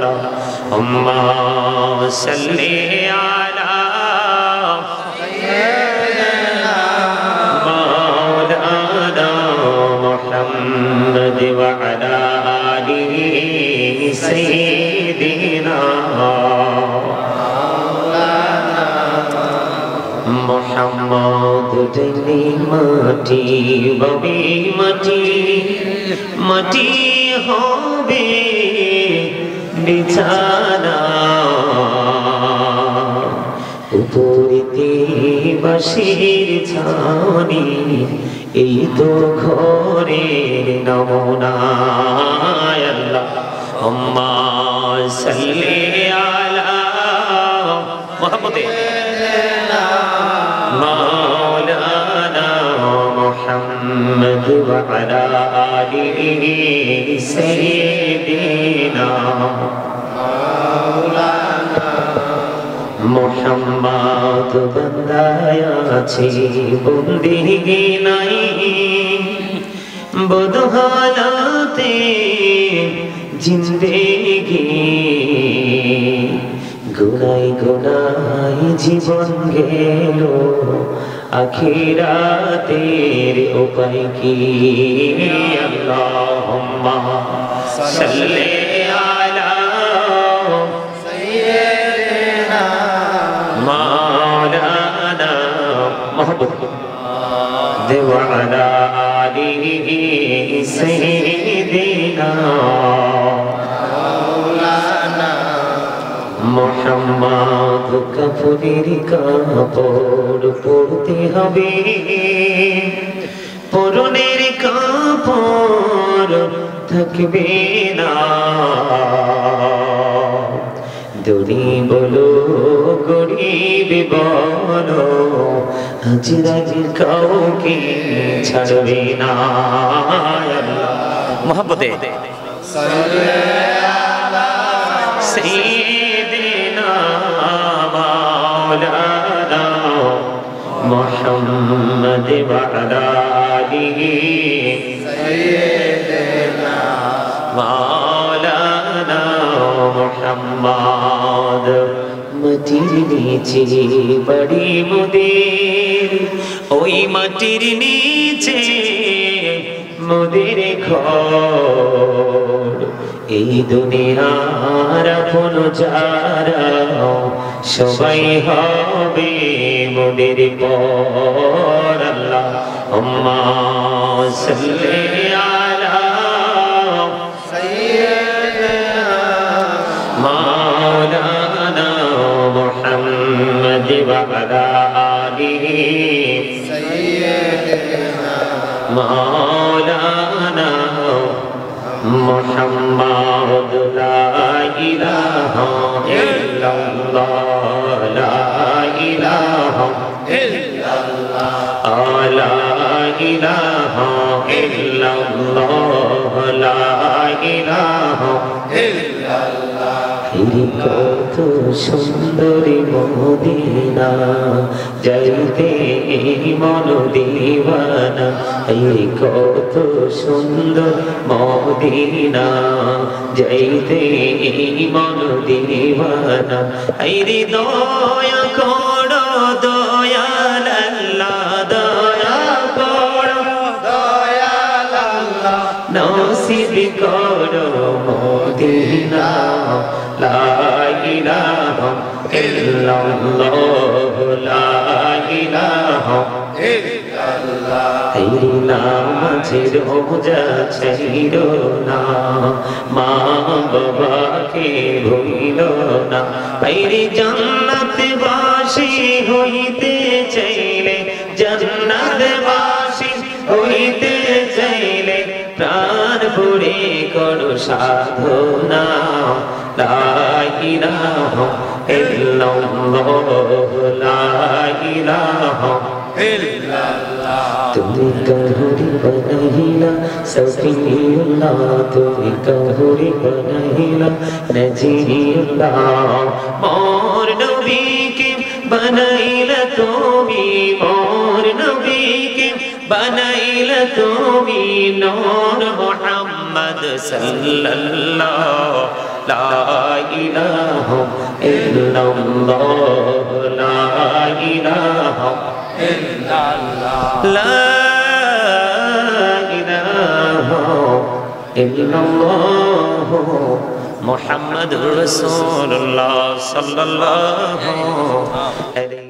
আল্লাহুম্মা সাল্লি আলা সাইয়্যিদিনা মাওলানা মুহাম্মদ ওয়া আলা আলিহি সাইয়্যিদিনা মোহাম্মদ ডেলি মাটি ববি মাটি মাটি হবে বিছানা উপরিতে বাঁশির ছানি এই তো ঘরের নমুনা আল্লাহুম্মা সাল্লি আলা মুহাম্মদে مولانا محمد وعلى آله سيدنا مولانا محمد بندایا আছি বন্দিগি নাই বদহালাতে জিন্দেগি গুনাই গুনাই জীবন গেল আখিরাতের উপায় কি আল্লাহুম্মা সাল্লি আলা সাইয়্যিদিনা মাওলানা মুহাম্মদ ওয়া আলা আলিহি সাইয়্যিদিনা মোহাম্মদ কাফনের কাপড় পরতে হবে পরনের কাপড় থাকবে না দড়ি বলো গরিব বলো হাজিরাজি কাউকে ছাড়বে না আল্লাহ মোহাম্মদে مولانا محمد وعلى آله سيدنا مولانا محمد মাটির নিচে বাড়ি মোদের ওই মাটির নিচে মোদের ঘর এই দুনিয়ার আপন যারা সবাই হবে মোদের পর আল্লাহুম্মা সাল্লি আলা সাইয়্যিদিনা মাওলানা মুহাম্মদ ওয়া আলা আলিহি সাইয়্যিদিনা মাওলানা মুহাম্মদ লা ইলাহা ইল্লাল্লাহ লা ইলাহা ইল্লাল্লাহ লা ইলাহা ইল্লাল্লাহ লা ইলাহা ইল্লাল্লাহ কত সুন্দরী মদিনা যাইতে মন দিওয়ানা এই কত সুন্দর মদিনা যাইতে মন দিওয়ানা এই দয়া করো দয়াল আল্লাহ দয়া করো দয়াল আল্লাহ নসিব করো মদিনা লা ইলাহা ইল্লাল্লাহ লা ইলাহা ইল্লাল্লাহ এই নামাজের রোজা ছাইরো না মা বাবাকে ভুলিও না এই জান্নাতবাসী হইতে চাইলে জান্নাতবাসী হইতে চাইলে প্রাণ ভরে করো সাধনা লা ইলাহা ইল্লাল্লাহ লা ইলাহা ইল্লাল্লাহ তুমি কাহুরি বানাইলা সফিউল্লাহ তুমি কাহুরি বানাইলা নজিউল্লাহ মোর নবীকে বানাইলা তুমি মোর নবীকে বানাইলা তুমি নূর মুহাম্মদ সাল্লাল্লাহু লা ইলাহা ইল্লাল্লাহ লা ইলাহা ইল্লাল্লাহ লা ইলাহা ইল্লাল্লাহ মুহাম্মাদুর রাসূলুল্লাহ সাল্লাল্লাহু আলাইহি